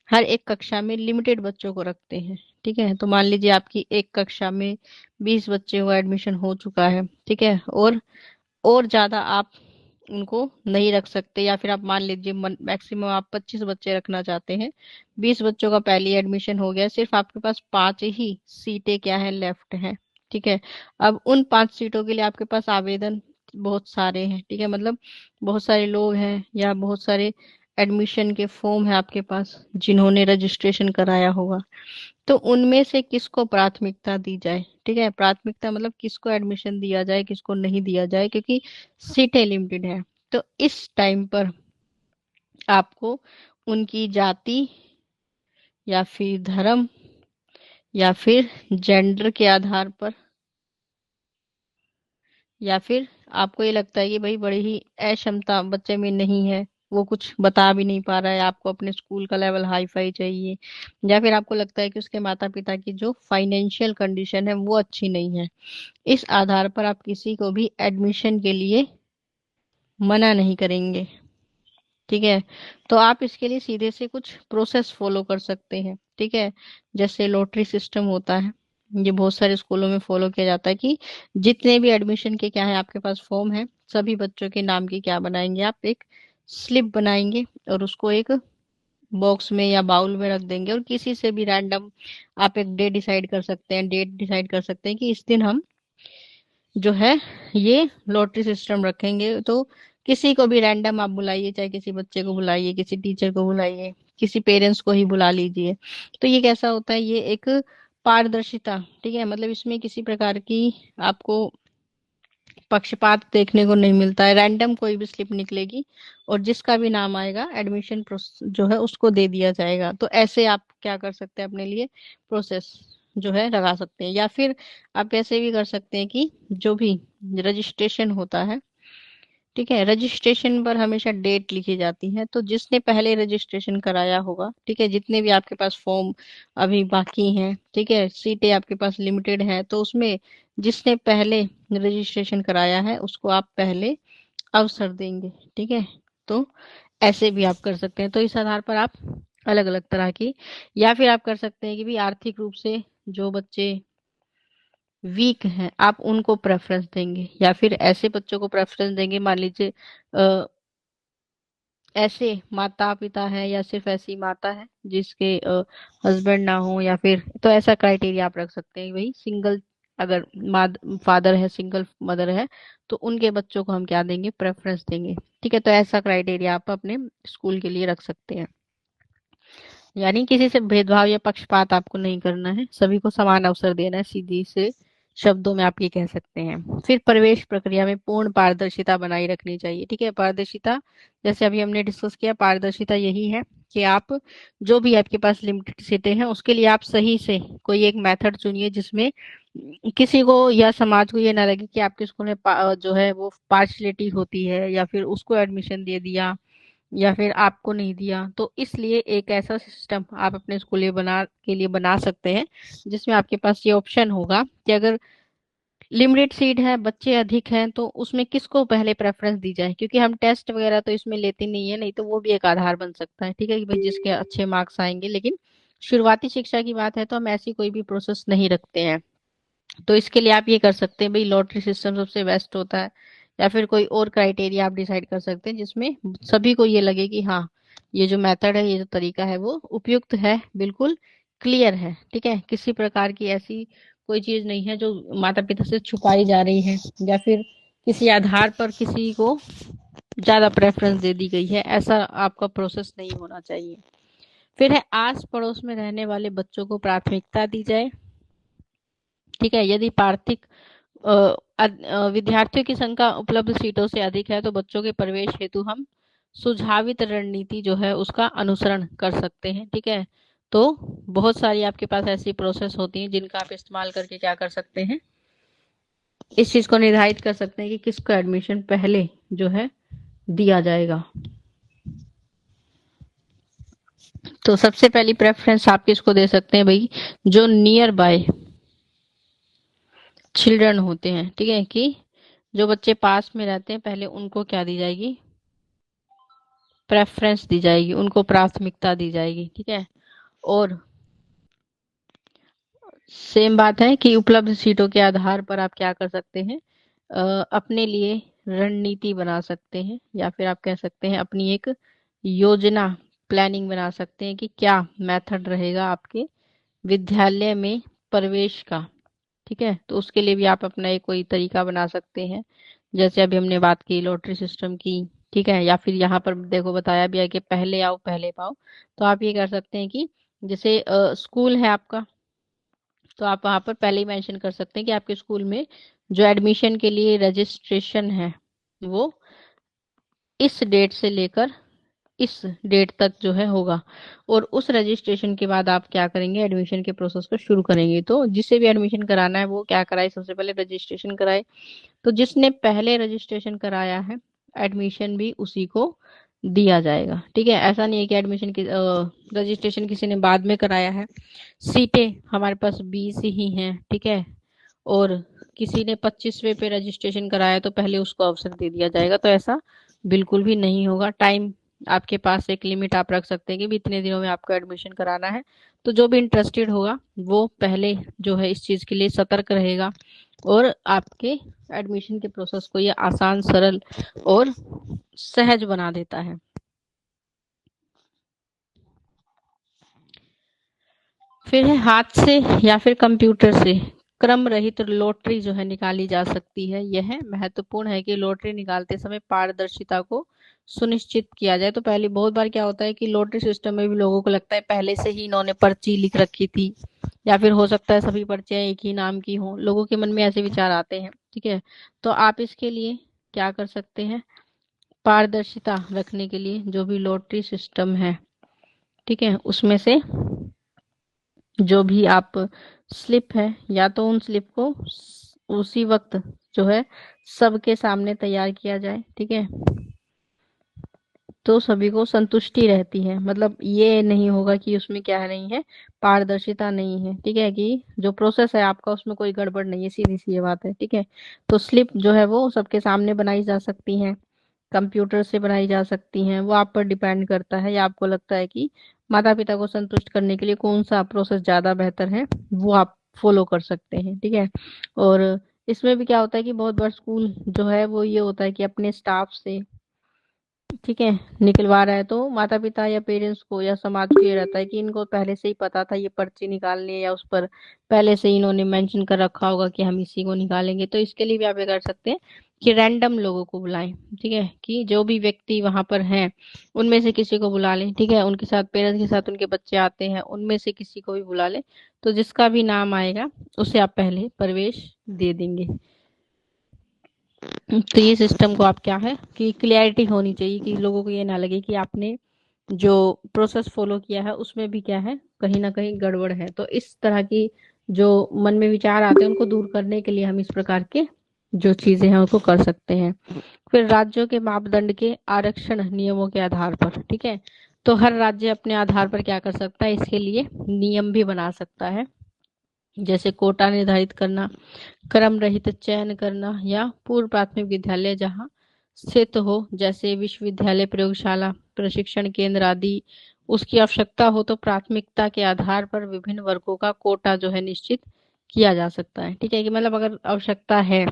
हर एक कक्षा में लिमिटेड बच्चों को रखते हैं। ठीक है। तो मान लीजिए आपकी एक कक्षा में 20 बच्चे को एडमिशन हो चुका है, ठीक है, और ज्यादा आप उनको नहीं रख सकते, या फिर आप मान लीजिए मैक्सिमम आप 25 बच्चे रखना चाहते हैं। 20 बच्चों का पहली एडमिशन हो गया, सिर्फ आपके पास 5 ही सीटें क्या है लेफ्ट हैं, ठीक है। अब उन 5 सीटों के लिए आपके पास आवेदन बहुत सारे हैं, ठीक है, मतलब बहुत सारे लोग हैं या बहुत सारे एडमिशन के फॉर्म है आपके पास जिन्होंने रजिस्ट्रेशन कराया होगा। तो उनमें से किसको प्राथमिकता दी जाए, ठीक है, प्राथमिकता मतलब किसको एडमिशन दिया जाए किसको नहीं दिया जाए, क्योंकि सीटें लिमिटेड है। तो इस टाइम पर आपको उनकी जाति या फिर धर्म या फिर जेंडर के आधार पर, या फिर आपको ये लगता है कि भाई बड़ी ही अक्षमता बच्चे में नहीं है, वो कुछ बता भी नहीं पा रहा है, आपको अपने स्कूल का लेवल हाई फाई चाहिए, या फिर आपको लगता है कि उसके माता पिता की जो फाइनेंशियल कंडीशन है वो अच्छी नहीं है, इस आधार पर आप किसी को भी एडमिशन के लिए मना नहीं करेंगे, ठीक है। तो आप इसके लिए सीधे से कुछ प्रोसेस फॉलो कर सकते हैं, ठीक है। जैसे लॉटरी सिस्टम होता है, ये बहुत सारे स्कूलों में फॉलो किया जाता है कि जितने भी एडमिशन के क्या है आपके पास फॉर्म है, सभी बच्चों के नाम की क्या बनाएंगे आप, एक स्लिप बनाएंगे और उसको एक बॉक्स में या बाउल में रख देंगे, और किसी से भी रैंडम आप एक डे डिसाइड कर सकते हैं, डेट डिसाइड कर सकते हैं कि इस दिन हम जो है ये लॉटरी सिस्टम रखेंगे। तो किसी को भी रैंडम आप बुलाइए, चाहे किसी बच्चे को बुलाइए, किसी टीचर को बुलाइए, किसी पेरेंट्स को ही बुला लीजिए। तो ये कैसा होता है, ये एक पारदर्शिता, ठीक है, मतलब इसमें किसी प्रकार की आपको पक्षपात देखने को नहीं मिलता है, रैंडम कोई भी स्लिप निकलेगी और जिसका भी नाम आएगा एडमिशन जो है उसको दे दिया जाएगा। तो ऐसे आप क्या कर सकते हैं, अपने लिए प्रोसेस जो है लगा सकते हैं, या फिर आप ऐसे भी कर सकते हैं कि जो भी रजिस्ट्रेशन होता है, ठीक है, रजिस्ट्रेशन पर हमेशा डेट लिखी जाती है। तो जिसने पहले रजिस्ट्रेशन कराया होगा, ठीक है, जितने भी आपके पास फॉर्म अभी बाकी हैं, ठीक है, सीटें आपके पास लिमिटेड हैं, तो उसमें जिसने पहले रजिस्ट्रेशन कराया है उसको आप पहले अवसर देंगे, ठीक है। तो ऐसे भी आप कर सकते हैं। तो इस आधार पर आप अलग अलग तरह की, या फिर आप कर सकते हैं कि भी आर्थिक रूप से जो बच्चे वीक हैं आप उनको प्रेफरेंस देंगे, या फिर ऐसे बच्चों को प्रेफरेंस देंगे, मान लीजिए ऐसे माता पिता है या सिर्फ ऐसी माता है जिसके हस्बैंड ना हो, या फिर तो ऐसा क्राइटेरिया आप रख सकते हैं भाई सिंगल, अगर फादर है सिंगल मदर है तो उनके बच्चों को हम क्या देंगे, प्रेफरेंस देंगे, ठीक है। तो ऐसा क्राइटेरिया आप अपने स्कूल के लिए रख सकते हैं। यानी किसी से भेदभाव या पक्षपात आपको नहीं करना है, सभी को समान अवसर देना है, सीधी से शब्दों में आप ये कह सकते हैं। फिर प्रवेश प्रक्रिया में पूर्ण पारदर्शिता बनाई रखनी चाहिए, ठीक है। पारदर्शिता जैसे अभी हमने डिस्कस किया, पारदर्शिता यही है कि आप जो भी आपके पास लिमिटेड सीटें हैं उसके लिए आप सही से कोई एक मेथड चुनिए जिसमें किसी को या समाज को ये ना लगे कि आपके स्कूल में जो है वो पार्शलिटी होती है, या फिर उसको एडमिशन दे दिया या फिर आपको नहीं दिया। तो इसलिए एक ऐसा सिस्टम आप अपने स्कूल के लिए बना सकते हैं जिसमें आपके पास ये ऑप्शन होगा कि अगर लिमिटेड सीट है, बच्चे अधिक हैं, तो उसमें किसको पहले प्रेफरेंस दी जाए, क्योंकि हम टेस्ट वगैरह तो इसमें लेते नहीं है, नहीं तो वो भी एक आधार बन सकता है, ठीक है, कि भाई जिसके अच्छे मार्क्स आएंगे। लेकिन शुरुआती शिक्षा की बात है तो हम ऐसी कोई भी प्रोसेस नहीं रखते हैं। तो इसके लिए आप ये कर सकते हैं भाई, लॉटरी सिस्टम सबसे बेस्ट होता है, या फिर कोई और क्राइटेरिया आप डिसाइड कर सकते हैं जिसमें सभी को ये लगे कि हाँ ये जो मेथड है, ये जो तरीका है वो उपयुक्त है, बिल्कुल क्लियर है, ठीक है, किसी प्रकार की ऐसी कोई चीज नहीं है जो माता पिता से छुपाई जा रही है, या फिर किसी आधार पर किसी को ज्यादा प्रेफरेंस दे दी गई है, ऐसा आपका प्रोसेस नहीं होना चाहिए। फिर है आस पड़ोस में रहने वाले बच्चों को प्राथमिकता दी जाए, ठीक है। यदि पार्थिक विद्यार्थियों की संख्या उपलब्ध सीटों से अधिक है तो बच्चों के प्रवेश हेतु हम सुझावित रणनीति जो है उसका अनुसरण कर सकते हैं, ठीक है। तो बहुत सारी आपके पास ऐसी प्रोसेस होती हैं जिनका आप इस्तेमाल करके क्या कर सकते हैं, इस चीज को निर्धारित कर सकते हैं कि किसको एडमिशन पहले जो है दिया जाएगा। तो सबसे पहली प्रेफरेंस आप किसको दे सकते हैं भाई, जो नियर बाय चिल्ड्रन होते हैं, ठीक है, कि जो बच्चे पास में रहते हैं पहले उनको क्या दी जाएगी, प्रेफरेंस दी जाएगी, उनको प्राथमिकता दी जाएगी, ठीक है। और सेम बात है कि उपलब्ध सीटों के आधार पर आप क्या कर सकते हैं, अपने लिए रणनीति बना सकते हैं, या फिर आप कह सकते हैं अपनी एक योजना, प्लानिंग बना सकते हैं कि क्या मेथड रहेगा आपके विद्यालय में प्रवेश का। ठीक है, तो उसके लिए भी आप अपना एक कोई तरीका बना सकते हैं। जैसे अभी हमने बात की लॉटरी सिस्टम की, ठीक है, या फिर यहाँ पर देखो बताया भी है कि पहले आओ पहले पाओ। तो आप ये कर सकते हैं कि जैसे स्कूल है आपका, तो आप वहां पर पहले ही मेंशन कर सकते हैं कि आपके स्कूल में जो एडमिशन के लिए रजिस्ट्रेशन है वो इस डेट से लेकर इस डेट तक जो है होगा। और उस रजिस्ट्रेशन के बाद आप क्या करेंगे, एडमिशन के प्रोसेस को शुरू करेंगे। तो जिसे भी एडमिशन कराना है वो क्या कराए, सबसे पहले रजिस्ट्रेशन कराए। तो जिसने पहले रजिस्ट्रेशन कराया है एडमिशन भी उसी को दिया जाएगा। ठीक है, ऐसा नहीं है कि एडमिशन की रजिस्ट्रेशन किसी ने बाद में कराया है। सीटें हमारे पास 20 ही हैं, ठीक है, और किसी ने 25वें पे रजिस्ट्रेशन कराया तो पहले उसको अवसर दे दिया जाएगा, तो ऐसा बिल्कुल भी नहीं होगा। टाइम आपके पास एक लिमिट आप रख सकते हैं कि भी इतने दिनों में आपको एडमिशन कराना है। तो जो भी इंटरेस्टेड होगा वो पहले जो है इस चीज के लिए सतर्क रहेगा, और आपके एडमिशन के प्रोसेस को ये आसान, सरल और सहज बना देता है। फिर है हाथ से या फिर कंप्यूटर से क्रम रहित लॉटरी जो है निकाली जा सकती है। यह महत्वपूर्ण है कि लॉटरी निकालते समय पारदर्शिता को सुनिश्चित किया जाए। तो पहले बहुत बार क्या होता है कि लॉटरी सिस्टम में भी लोगों को लगता है पहले से ही इन्होंने पर्ची लिख रखी थी, या फिर हो सकता है सभी पर्चियां एक ही नाम की हों, लोगों के मन में ऐसे विचार आते हैं। ठीक है, तो आप इसके लिए क्या कर सकते हैं, पारदर्शिता रखने के लिए जो भी लॉटरी सिस्टम है, ठीक है, उसमें से जो भी आप स्लिप है, या तो उन स्लिप को उसी वक्त जो है सबके सामने तैयार किया जाए। ठीक है, तो सभी को संतुष्टि रहती है, मतलब ये नहीं होगा कि उसमें क्या नहीं है, पारदर्शिता नहीं है। ठीक है, कि जो प्रोसेस है आपका उसमें कोई गड़बड़ नहीं है, सीधी सी ये बात है। ठीक है, तो स्लिप जो है वो सबके सामने बनाई जा सकती है, कंप्यूटर से बनाई जा सकती हैं, वो आप पर डिपेंड करता है, या आपको लगता है कि माता पिता को संतुष्ट करने के लिए कौन सा प्रोसेस ज्यादा बेहतर है वो आप फॉलो कर सकते हैं। ठीक है, और इसमें भी क्या होता है कि बहुत बार स्कूल जो है वो ये होता है कि अपने स्टाफ से, ठीक है, निकलवा रहा है, तो माता पिता या पेरेंट्स को या समाज को ये रहता है कि इनको पहले से ही पता था ये पर्ची निकालनी है, या उस पर पहले से ही इन्होंने मेंशन कर रखा होगा कि हम इसी को निकालेंगे। तो इसके लिए भी आप ये कर सकते हैं कि रैंडम लोगों को बुलाएं। ठीक है, कि जो भी व्यक्ति वहां पर हैं उनमें से किसी को बुला लें। ठीक है, उनके साथ पेरेंट्स के साथ उनके बच्चे आते हैं, उनमें से किसी को भी बुला लें। तो जिसका भी नाम आएगा उसे आप पहले प्रवेश दे देंगे। तो ये सिस्टम को आप क्या है कि क्लियरिटी होनी चाहिए, कि लोगों को ये ना लगे कि आपने जो प्रोसेस फॉलो किया है उसमें भी क्या है, कहीं ना कहीं गड़बड़ है। तो इस तरह की जो मन में विचार आते हैं उनको दूर करने के लिए हम इस प्रकार के जो चीजें हैं उनको कर सकते हैं। फिर राज्यों के मापदंड के आरक्षण नियमों के आधार पर, ठीक है, तो हर राज्य अपने आधार पर क्या कर सकता है, इसके लिए नियम भी बना सकता है। जैसे कोटा निर्धारित करना, क्रम रहित चयन करना, या पूर्व प्राथमिक विद्यालय जहाँ स्थित हो जैसे विश्वविद्यालय, प्रयोगशाला, प्रशिक्षण केंद्र आदि, उसकी आवश्यकता हो तो प्राथमिकता के आधार पर विभिन्न वर्गों का कोटा जो है निश्चित किया जा सकता है। ठीक है, कि मतलब अगर आवश्यकता है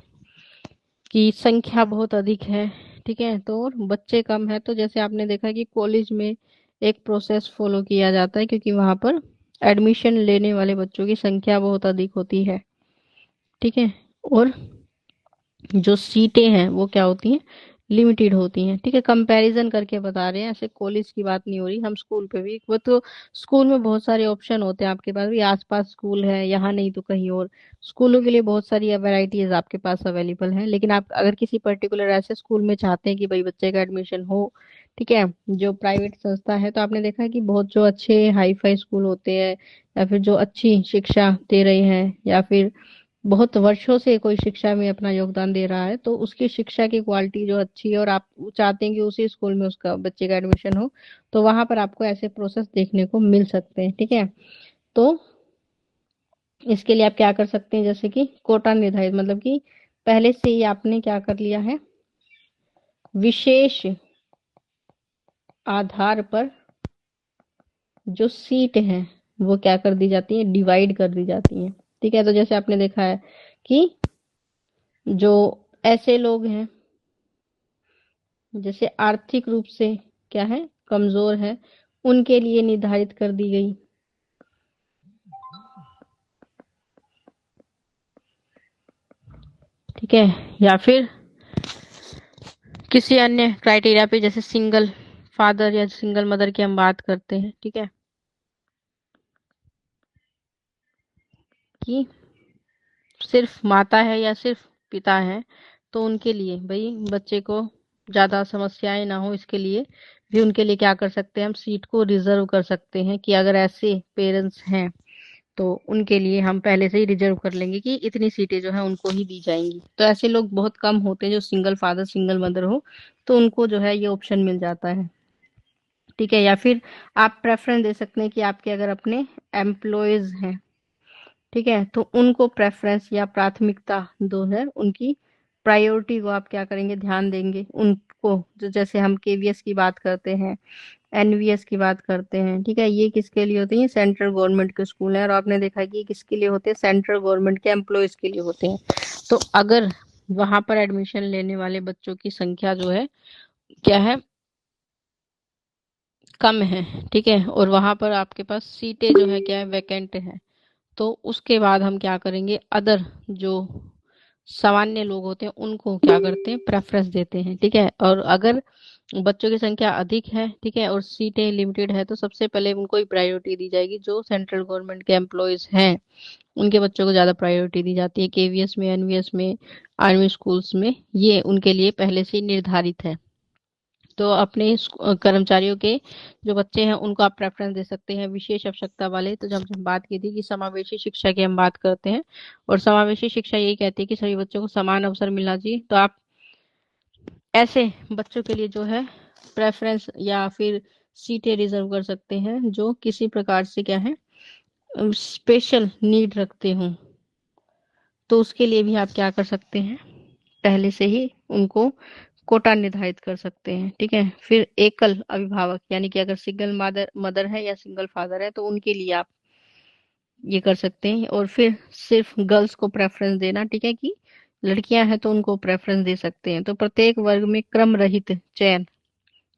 कि संख्या बहुत अधिक है, ठीक है, तो और बच्चे कम है, तो जैसे आपने देखा कि कॉलेज में एक प्रोसेस फॉलो किया जाता है, क्योंकि वहां पर एडमिशन लेने वाले बच्चों की संख्या बहुत अधिक होती है। ठीक है, और जो सीटें हैं वो क्या होती हैं, लिमिटेड होती हैं। ठीक है, कंपैरिजन करके बता रहे हैं, ऐसे कॉलेज की बात नहीं हो रही। हम स्कूल पे भी वो तो स्कूल में बहुत सारे ऑप्शन होते हैं, आपके पास भी आसपास स्कूल है, यहाँ नहीं तो कहीं और, स्कूलों के लिए बहुत सारी वैरायटीज आपके पास अवेलेबल है। लेकिन आप अगर किसी पर्टिकुलर ऐसे स्कूल में चाहते हैं कि भाई बच्चे का एडमिशन हो, ठीक है, जो प्राइवेट संस्था है, तो आपने देखा है कि बहुत जो अच्छे हाई फाई स्कूल होते हैं, या फिर जो अच्छी शिक्षा दे रहे हैं, या फिर बहुत वर्षों से कोई शिक्षा में अपना योगदान दे रहा है, तो उसकी शिक्षा की क्वालिटी जो अच्छी है और आप चाहते हैं कि उसी स्कूल में उसका बच्चे का एडमिशन हो, तो वहां पर आपको ऐसे प्रोसेस देखने को मिल सकते हैं। ठीक है, तो इसके लिए आप क्या कर सकते हैं, जैसे कि कोटा निर्धारित, मतलब कि पहले से ही आपने क्या कर लिया है, विशेष आधार पर जो सीट है वो क्या कर दी जाती है, डिवाइड कर दी जाती है। ठीक है, तो जैसे आपने देखा है कि जो ऐसे लोग हैं जैसे आर्थिक रूप से क्या है कमजोर है, उनके लिए निर्धारित कर दी गई। ठीक है, या फिर किसी अन्य क्राइटेरिया पे, जैसे सिंगल फादर या सिंगल मदर की हम बात करते हैं, ठीक है, कि सिर्फ माता है या सिर्फ पिता है, तो उनके लिए भाई बच्चे को ज्यादा समस्याएं ना हो, इसके लिए भी उनके लिए क्या कर सकते हैं, हम सीट को रिजर्व कर सकते हैं कि अगर ऐसे पेरेंट्स हैं तो उनके लिए हम पहले से ही रिजर्व कर लेंगे कि इतनी सीटें जो है उनको ही दी जाएंगी। तो ऐसे लोग बहुत कम होते हैं जो सिंगल फादर सिंगल मदर हो, तो उनको जो है ये ऑप्शन मिल जाता है। ठीक है, या फिर आप प्रेफरेंस दे सकते हैं कि आपके अगर अपने एम्प्लॉयज हैं, ठीक है, तो उनको प्रेफरेंस या प्राथमिकता दो है, उनकी प्रायोरिटी को आप क्या करेंगे, ध्यान देंगे उनको। जो जैसे हम केवीएस की बात करते हैं, एनवीएस की बात करते हैं, ठीक है, ये किसके लिए होते हैं, ये सेंट्रल गवर्नमेंट के स्कूल हैं, और आपने देखा कि ये किसके लिए होते हैं, सेंट्रल गवर्नमेंट के एम्प्लॉयज के लिए होते हैं। तो अगर वहां पर एडमिशन लेने वाले बच्चों की संख्या जो है क्या है, कम है, ठीक है, और वहां पर आपके पास सीटें जो है क्या है, वैकेंट है, तो उसके बाद हम क्या करेंगे, अदर जो सामान्य लोग होते हैं उनको क्या करते हैं, प्रेफरेंस देते हैं। ठीक है, और अगर बच्चों की संख्या अधिक है, ठीक है, और सीटें लिमिटेड है, तो सबसे पहले उनको ही प्रायोरिटी दी जाएगी, जो सेंट्रल गवर्नमेंट के एम्प्लॉयज हैं उनके बच्चों को ज्यादा प्रायोरिटी दी जाती है। केवीएस में, एनवीएस में, आर्मी स्कूल्स में ये उनके लिए पहले से ही निर्धारित है। तो अपने कर्मचारियों के जो बच्चे हैं उनको आप प्रेफरेंस दे सकते हैं, विशेष आवश्यकता वाले। तो जब हम बात की थी कि समावेशी शिक्षा की हम बात करते हैं, और समावेशी शिक्षा यही कहती है कि सभी बच्चों को समान अवसर मिलना चाहिए, तो आप ऐसे बच्चों के लिए जो है प्रेफरेंस या फिर सीटें रिजर्व कर सकते हैं जो किसी प्रकार से क्या है, स्पेशल नीड रखते हों, तो उसके लिए भी आप क्या कर सकते हैं, पहले से ही उनको कोटा निर्धारित कर सकते हैं। ठीक है, फिर एकल अभिभावक यानी कि अगर सिंगल मदर मदर है या सिंगल फादर है तो उनके लिए आप ये कर सकते हैं, और फिर सिर्फ गर्ल्स को प्रेफरेंस देना, ठीक है, कि लड़कियां हैं तो उनको प्रेफरेंस दे सकते हैं। तो प्रत्येक वर्ग में क्रम रहित चयन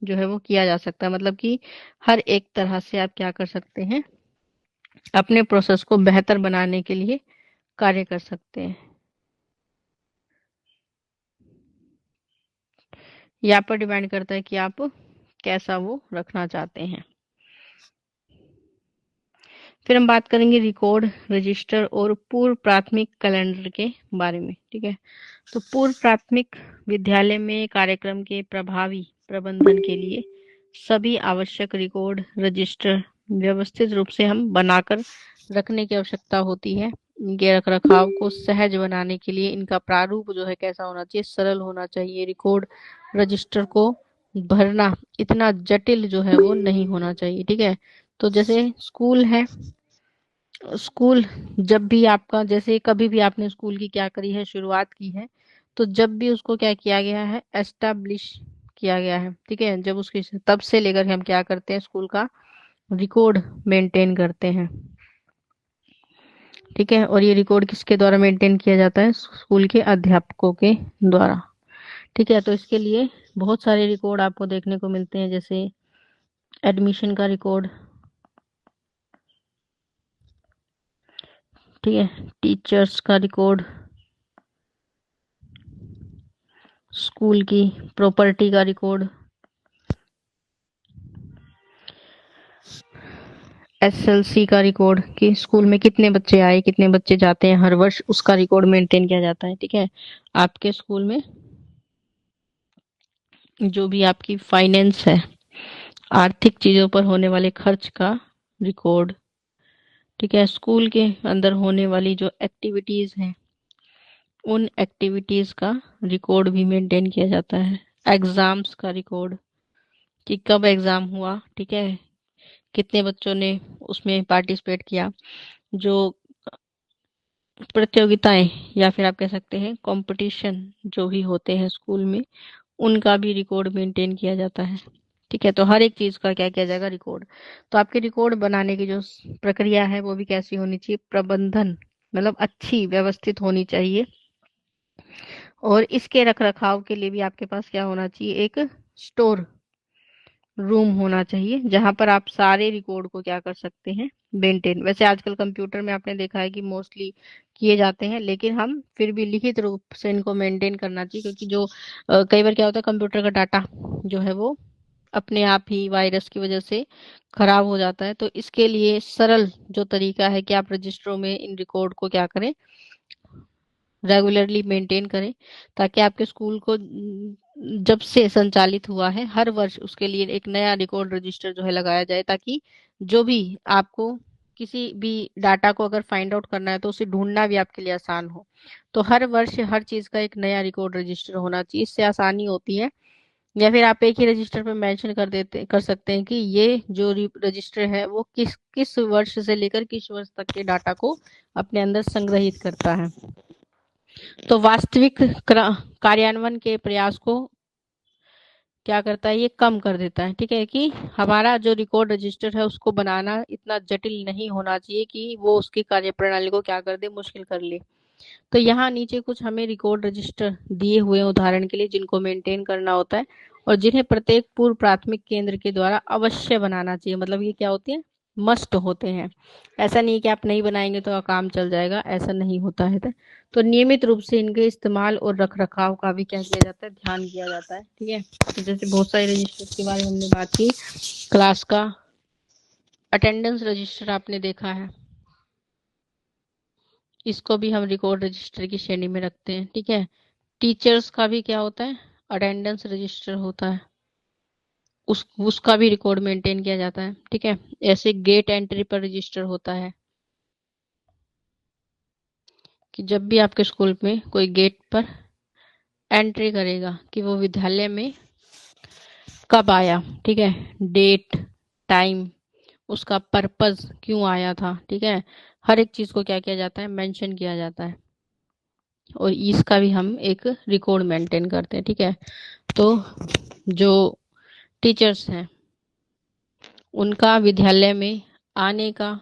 जो है वो किया जा सकता है, मतलब कि हर एक तरह से आप क्या कर सकते हैं, अपने प्रोसेस को बेहतर बनाने के लिए कार्य कर सकते हैं। यहाँ पर डिपेंड करता है कि आप कैसा वो रखना चाहते हैं। फिर हम बात करेंगे रिकॉर्ड, रजिस्टर और पूर्व प्राथमिक कैलेंडर के बारे में। ठीक है, तो पूर्व प्राथमिक विद्यालय में कार्यक्रम के प्रभावी प्रबंधन के लिए सभी आवश्यक रिकॉर्ड, रजिस्टर व्यवस्थित रूप से हम बनाकर रखने की आवश्यकता होती है। इनके रख रखाव को सहज बनाने के लिए इनका प्रारूप जो है कैसा होना चाहिए, सरल होना चाहिए। रिकॉर्ड रजिस्टर को भरना इतना जटिल जो है वो नहीं होना चाहिए। ठीक है, तो जैसे स्कूल है, स्कूल जब भी आपका, जैसे कभी भी आपने स्कूल की क्या करी है, शुरुआत की है, तो जब भी उसको क्या किया गया है, एस्टैब्लिश किया गया है। ठीक है, जब उसकी तब से लेकर हम क्या करते हैं, स्कूल का रिकॉर्ड मेंटेन करते हैं। ठीक है, और ये रिकॉर्ड किसके द्वारा मेंटेन किया जाता है, स्कूल के अध्यापकों के द्वारा। ठीक है, तो इसके लिए बहुत सारे रिकॉर्ड आपको देखने को मिलते हैं, जैसे एडमिशन का रिकॉर्ड, ठीक है, टीचर्स का रिकॉर्ड, स्कूल की प्रॉपर्टी का रिकॉर्ड, एसएलसी का रिकॉर्ड कि स्कूल में कितने बच्चे आए, कितने बच्चे जाते हैं हर वर्ष, उसका रिकॉर्ड मेंटेन किया जाता है। ठीक है, आपके स्कूल में जो भी आपकी फाइनेंस है, आर्थिक चीजों पर होने वाले खर्च का रिकॉर्ड, ठीक है, स्कूल के अंदर होने वाली जो एक्टिविटीज हैं उन एक्टिविटीज का रिकॉर्ड भी मेंटेन किया जाता है। एग्जाम्स का रिकॉर्ड कि कब एग्जाम हुआ, ठीक है, कितने बच्चों ने उसमें पार्टिसिपेट किया, जो प्रतियोगिताएं या फिर आप कह सकते हैं कंपटीशन जो भी होते हैं स्कूल में, उनका भी रिकॉर्ड मेंटेन किया जाता है। ठीक है, तो हर एक चीज का क्या किया जाएगा, रिकॉर्ड। तो आपके रिकॉर्ड बनाने की जो प्रक्रिया है वो भी कैसी होनी चाहिए, प्रबंधन मतलब अच्छी व्यवस्थित होनी चाहिए। और इसके रख रखाव के लिए भी आपके पास क्या होना चाहिए, एक स्टोर रूम होना चाहिए जहां पर आप सारे रिकॉर्ड को क्या कर सकते हैं, मेंटेन। वैसे आजकल कंप्यूटर में आपने देखा है कि मोस्टली किए जाते हैं, लेकिन हम फिर भी लिखित रूप से इनको मेंटेन करना चाहिए, क्योंकि जो कई बार क्या होता है, कंप्यूटर का डाटा जो है वो अपने आप ही वायरस की वजह से खराब हो जाता है। तो इसके लिए सरल जो तरीका है कि आप रजिस्टरों में इन रिकॉर्ड को क्या करें, रेगुलरली मेंटेन करें, ताकि आपके स्कूल को जब से संचालित हुआ है हर वर्ष उसके लिए एक नया रिकॉर्ड रजिस्टर जो है लगाया जाए, ताकि जो भी आपको किसी भी डाटा को अगर फाइंड आउट करना है तो उसे ढूंढना भी आपके लिए आसान हो। तो हर वर्ष हर चीज का एक नया रिकॉर्ड रजिस्टर होना चाहिए, इससे आसानी होती है। या फिर आप एक ही रजिस्टर पे मेंशन कर सकते हैं कि ये जो रजिस्टर है वो किस किस वर्ष से लेकर किस वर्ष तक के डाटा को अपने अंदर संग्रहित करता है। तो वास्तविक कार्यान्वयन के प्रयास को क्या करता है, ये कम कर देता है। ठीक है, कि हमारा जो रिकॉर्ड रजिस्टर है उसको बनाना इतना जटिल नहीं होना चाहिए कि वो उसकी कार्यप्रणाली को क्या कर दे, मुश्किल कर ले। तो यहाँ नीचे कुछ हमें रिकॉर्ड रजिस्टर दिए हुए हैं उदाहरण के लिए, जिनको मेंटेन करना होता है और जिन्हें प्रत्येक पूर्व प्राथमिक केंद्र के द्वारा अवश्य बनाना चाहिए। मतलब ये क्या होती है, मस्ट होते हैं। ऐसा नहीं कि आप नहीं बनाएंगे तो काम चल जाएगा, ऐसा नहीं होता है। तो नियमित रूप से इनके इस्तेमाल और रख रखाव का भी क्या किया जाता है, ध्यान किया जाता है। ठीक है, तो जैसे बहुत सारे रजिस्टर के बारे में हमने बात की, क्लास का अटेंडेंस रजिस्टर आपने देखा है, इसको भी हम रिकॉर्ड रजिस्टर की श्रेणी में रखते हैं। ठीक है, टीचर्स का भी क्या होता है, अटेंडेंस रजिस्टर होता है, उसका भी रिकॉर्ड मेंटेन किया जाता है। ठीक है, ऐसे गेट एंट्री पर रजिस्टर होता है कि जब भी आपके स्कूल में कोई गेट पर एंट्री करेगा कि वो विद्यालय में कब आया, ठीक है, डेट, टाइम, उसका पर्पस क्यों आया था। ठीक है, हर एक चीज को क्या किया जाता है, मेंशन किया जाता है, और इसका भी हम एक रिकॉर्ड मेंटेन करते हैं। ठीक है, तो जो टीचर्स हैं उनका विद्यालय में आने का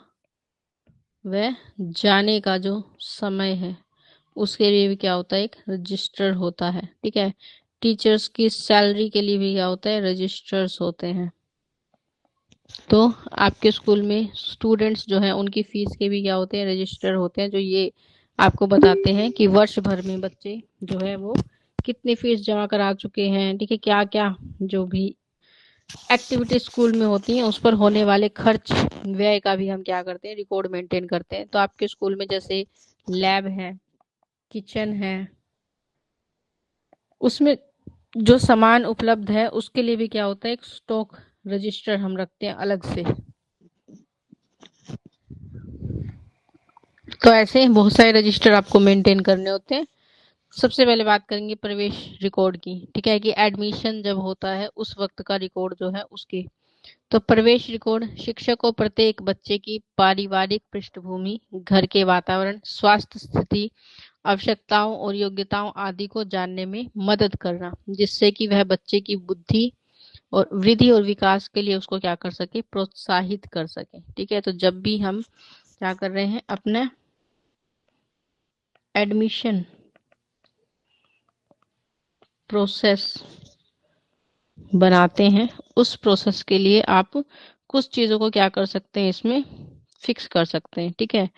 व जाने का जो समय है उसके लिए भी क्या होता है, एक रजिस्टर होता है। ठीक है, टीचर्स की सैलरी के लिए भी क्या होता है, रजिस्टर्स होते हैं। तो आपके स्कूल में स्टूडेंट्स जो हैं उनकी फीस के भी क्या होते हैं, रजिस्टर होते हैं, जो ये आपको बताते हैं कि वर्ष भर में बच्चे जो है वो कितनी फीस जमा करा चुके हैं। ठीक है, क्या क्या जो भी एक्टिविटी स्कूल में होती हैं उस पर होने वाले खर्च व्यय का भी हम क्या करते हैं, रिकॉर्ड मेंटेन करते हैं। तो आपके स्कूल में जैसे लैब है, किचन है, उसमें जो सामान उपलब्ध है उसके लिए भी क्या होता है, एक स्टॉक रजिस्टर हम रखते हैं अलग से। तो ऐसे बहुत सारे रजिस्टर आपको मेंटेन करने होते हैं। सबसे पहले बात करेंगे प्रवेश रिकॉर्ड की। ठीक है, कि एडमिशन जब होता है उस वक्त का रिकॉर्ड जो है उसके। तो प्रवेश रिकॉर्ड शिक्षक को प्रत्येक बच्चे की पारिवारिक पृष्ठभूमि, घर के वातावरण, स्वास्थ्य स्थिति, आवश्यकताओं और योग्यताओं आदि को जानने में मदद करना, जिससे कि वह बच्चे की बुद्धि और वृद्धि और विकास के लिए उसको क्या कर सके, प्रोत्साहित कर सके। ठीक है, तो जब भी हम क्या कर रहे हैं, अपने एडमिशन प्रोसेस बनाते हैं, उस प्रोसेस के लिए आप कुछ चीजों को क्या कर सकते हैं, इसमें फिक्स कर सकते हैं। ठीक है,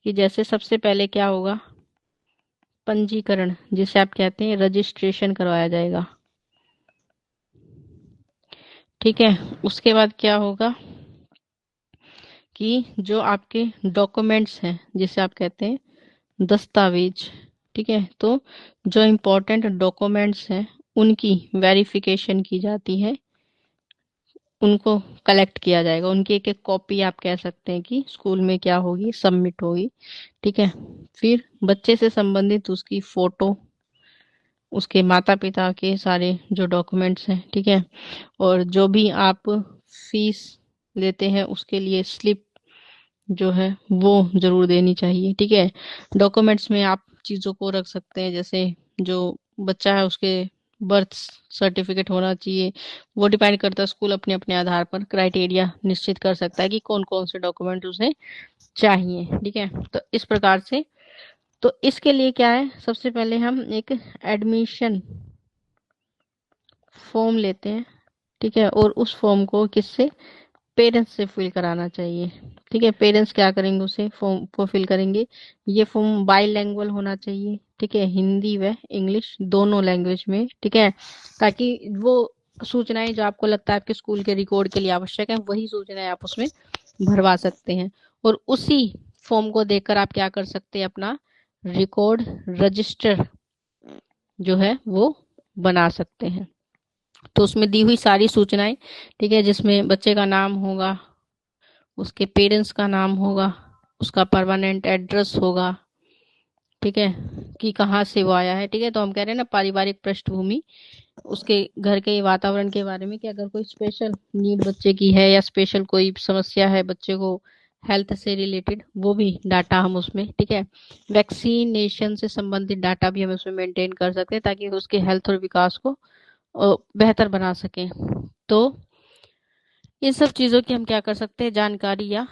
कि जैसे सबसे पहले क्या होगा, पंजीकरण, जिसे आप कहते हैं रजिस्ट्रेशन करवाया जाएगा। ठीक है, उसके बाद क्या होगा कि जो आपके डॉक्यूमेंट्स हैं, जिसे आप कहते हैं दस्तावेज। ठीक है, तो जो इम्पोर्टेंट डॉक्यूमेंट्स हैं उनकी वेरिफिकेशन की जाती है, उनको कलेक्ट किया जाएगा, उनकी एक एक कॉपी आप कह सकते हैं कि स्कूल में क्या होगी, सबमिट होगी। ठीक है, फिर बच्चे से संबंधित उसकी फोटो, उसके माता पिता के सारे जो डॉक्यूमेंट्स हैं। ठीक है, और जो भी आप फीस लेते हैं उसके लिए स्लिप जो है वो जरूर देनी चाहिए। ठीक है, डॉक्यूमेंट्स में आप चीज़ों को रख सकते हैं, जैसे जो बच्चा है उसके बर्थ सर्टिफिकेट होना चाहिए। वो डिपेंड करता है, स्कूल अपने अपने आधार पर क्राइटेरिया निश्चित कर सकता है कि कौन कौन से डॉक्यूमेंट उसे चाहिए। ठीक है, तो इस प्रकार से तो इसके लिए क्या है, सबसे पहले हम एक एडमिशन फॉर्म लेते हैं, ठीक है, और उस फॉर्म को किससे, पेरेंट्स से फिल कराना चाहिए। ठीक है, पेरेंट्स क्या करेंगे, उसे फॉर्म को फिल करेंगे। ये फॉर्म बाईलैंग्वेज होना चाहिए, ठीक है, हिंदी व इंग्लिश दोनों लैंग्वेज में, ठीक है, ताकि वो सूचनाएं जो आपको लगता है आपके स्कूल के रिकॉर्ड के लिए आवश्यक है, वही सूचनाएं आप उसमें भरवा सकते हैं। और उसी फॉर्म को देखकर आप क्या कर सकते हैं, अपना रिकॉर्ड रजिस्टर जो है वो बना सकते हैं। तो उसमें दी हुई सारी सूचनाएं, ठीक है, जिसमें बच्चे का नाम होगा, उसके पेरेंट्स का नाम होगा, उसका परमानेंट एड्रेस होगा, ठीक है, कि कहाँ से वो आया है, ठीक है। तो हम कह रहे हैं ना, पारिवारिक पृष्ठभूमि, उसके घर के वातावरण के बारे में, कि अगर कोई स्पेशल नीड बच्चे की है या स्पेशल कोई समस्या है बच्चे को हेल्थ से रिलेटेड, वो भी डाटा हम उसमें, ठीक है, वैक्सीनेशन से संबंधित डाटा भी हम उसमें मेंटेन कर सकते हैं, ताकि उसके हेल्थ और विकास को बेहतर बना सकें। तो इन सब चीजों की हम क्या कर सकते हैं, जानकारी या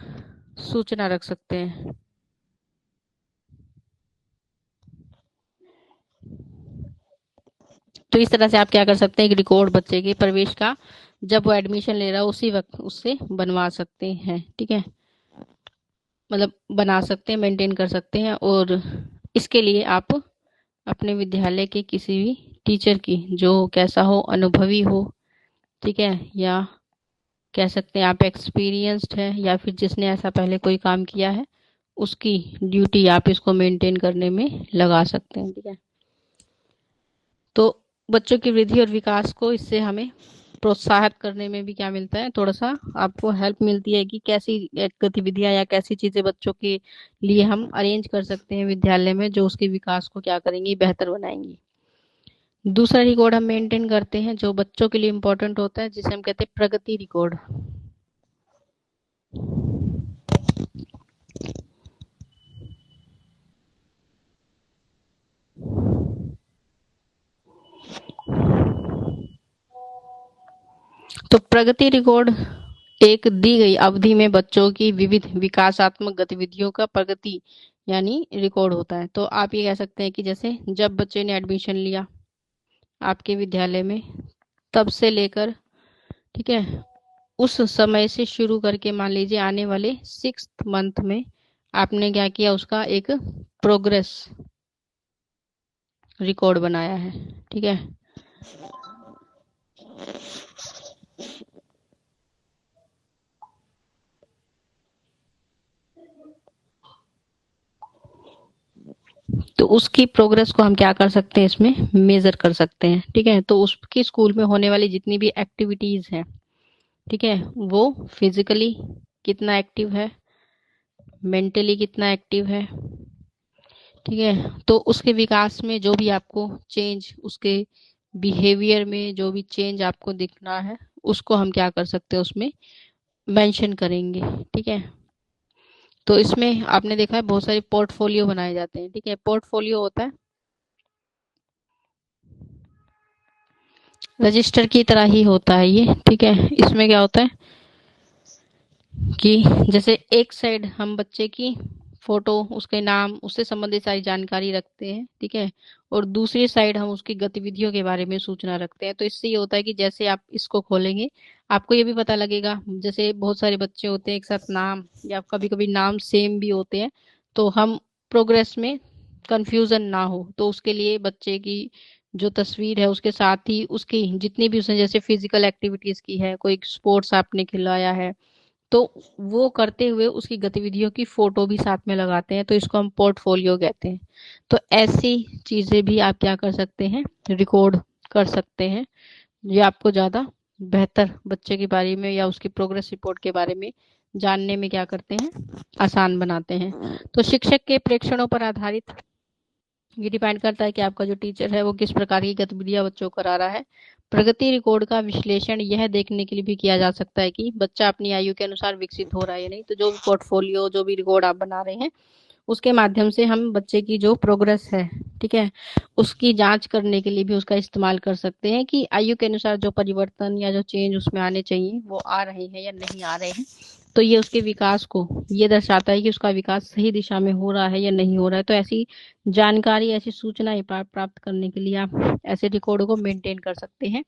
सूचना रख सकते हैं। तो इस तरह से आप क्या कर सकते हैं, एक रिकॉर्ड बच्चे के प्रवेश का जब वो एडमिशन ले रहा है उसी वक्त उससे बनवा सकते हैं, ठीक है, मतलब बना सकते हैं, मेंटेन कर सकते हैं। और इसके लिए आप अपने विद्यालय के किसी भी टीचर की, जो कैसा हो, अनुभवी हो, ठीक है, या कह सकते हैं आप एक्सपीरियंस्ड है, या फिर जिसने ऐसा पहले कोई काम किया है, उसकी ड्यूटी आप इसको मेंटेन करने में लगा सकते हैं, ठीक है। तो बच्चों की वृद्धि और विकास को इससे हमें प्रोत्साहित करने में भी क्या मिलता है, थोड़ा सा आपको हेल्प मिलती है कि कैसी गतिविधियां या कैसी चीजें बच्चों के लिए हम अरेंज कर सकते हैं विद्यालय में, जो उसके विकास को क्या करेंगी, बेहतर बनाएंगी। दूसरा रिकॉर्ड हम मेंटेन करते हैं जो बच्चों के लिए इम्पोर्टेंट होता है, जिसे हम कहते हैं प्रगति रिकॉर्ड। तो प्रगति रिकॉर्ड एक दी गई अवधि में बच्चों की विविध विकासात्मक गतिविधियों का प्रगति यानी रिकॉर्ड होता है। तो आप ये कह सकते हैं कि जैसे जब बच्चे ने एडमिशन लिया आपके विद्यालय में, तब से लेकर, ठीक है, उस समय से शुरू करके मान लीजिए आने वाले 6th मंथ में आपने क्या किया, उसका एक प्रोग्रेस रिकॉर्ड बनाया है, ठीक है। तो उसकी प्रोग्रेस को हम क्या कर सकते हैं, इसमें मेजर कर सकते हैं, ठीक है। तो उसकी स्कूल में होने वाली जितनी भी एक्टिविटीज हैं, ठीक है, वो फिजिकली कितना एक्टिव है, मेंटली कितना एक्टिव है, ठीक है, तो उसके विकास में जो भी आपको चेंज, उसके बिहेवियर में जो भी चेंज आपको दिखना है, उसको हम क्या कर सकते हैं, उसमें मेंशन करेंगे, ठीक है। तो इसमें आपने देखा है बहुत सारे पोर्टफोलियो बनाए जाते हैं, ठीक है। पोर्टफोलियो होता है रजिस्टर की तरह ही होता है ये, ठीक है। इसमें क्या होता है कि जैसे एक साइड हम बच्चे की फोटो, उसके नाम, उससे संबंधित सारी जानकारी रखते हैं, ठीक है, और दूसरी साइड हम उसकी गतिविधियों के बारे में सूचना रखते हैं। तो इससे ये होता है कि जैसे आप इसको खोलेंगे, आपको ये भी पता लगेगा, जैसे बहुत सारे बच्चे होते हैं एक साथ नाम, या कभी कभी नाम सेम भी होते हैं, तो हम प्रोग्रेस में कंफ्यूजन ना हो, तो उसके लिए बच्चे की जो तस्वीर है उसके साथ ही उसकी जितनी भी उसने जैसे फिजिकल एक्टिविटीज की है, कोई स्पोर्ट्स आपने खिलाया है, तो वो करते हुए उसकी गतिविधियों की फोटो भी साथ में लगाते हैं, तो इसको हम पोर्टफोलियो कहते हैं। तो ऐसी चीजें भी आप क्या कर सकते हैं, रिकॉर्ड कर सकते हैं, ये आपको ज्यादा बेहतर बच्चे के बारे में या उसकी प्रोग्रेस रिपोर्ट के बारे में जानने में क्या करते हैं, आसान बनाते हैं। तो शिक्षक के प्रेक्षणों पर आधारित ये डिपेंड करता है कि आपका जो टीचर है वो किस प्रकार की गतिविधियां बच्चों को करा रहा है। प्रगति रिकॉर्ड का विश्लेषण यह देखने के लिए भी किया जा सकता है कि बच्चा अपनी आयु के अनुसार विकसित हो रहा है या नहीं। तो जो भी पोर्टफोलियो, जो भी रिकॉर्ड आप बना रहे हैं, उसके माध्यम से हम बच्चे की जो प्रोग्रेस है, ठीक है, उसकी जांच करने के लिए भी उसका इस्तेमाल कर सकते हैं कि आयु के अनुसार जो परिवर्तन या जो चेंज उसमें आने चाहिए वो आ रहे हैं या नहीं आ रहे हैं। तो ये उसके विकास को ये दर्शाता है कि उसका विकास सही दिशा में हो रहा है या नहीं हो रहा है। तो ऐसी जानकारी, ऐसी सूचनाएं प्राप्त करने के लिए आप ऐसे रिकॉर्ड को मेंटेन कर सकते हैं।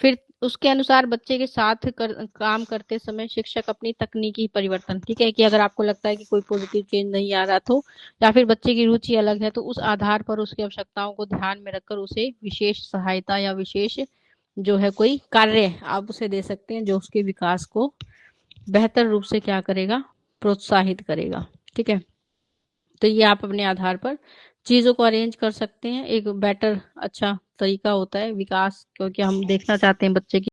फिर उसके अनुसार बच्चे के साथ काम करते समय शिक्षक अपनी तकनीकी परिवर्तन, ठीक है, कि अगर आपको लगता है कि कोई पॉजिटिव चेंज नहीं आ रहा, तो या फिर बच्चे की रुचि अलग है, तो उस आधार पर उसकी आवश्यकताओं को ध्यान में रखकर उसे विशेष सहायता या विशेष जो है कोई कार्य आप उसे दे सकते हैं, जो उसके विकास को बेहतर रूप से क्या करेगा, प्रोत्साहित करेगा। ठीक है, तो ये आप अपने आधार पर चीजों को अरेंज कर सकते हैं। एक बेटर अच्छा तरीका होता है विकास, क्योंकि हम देखना चाहते हैं बच्चे की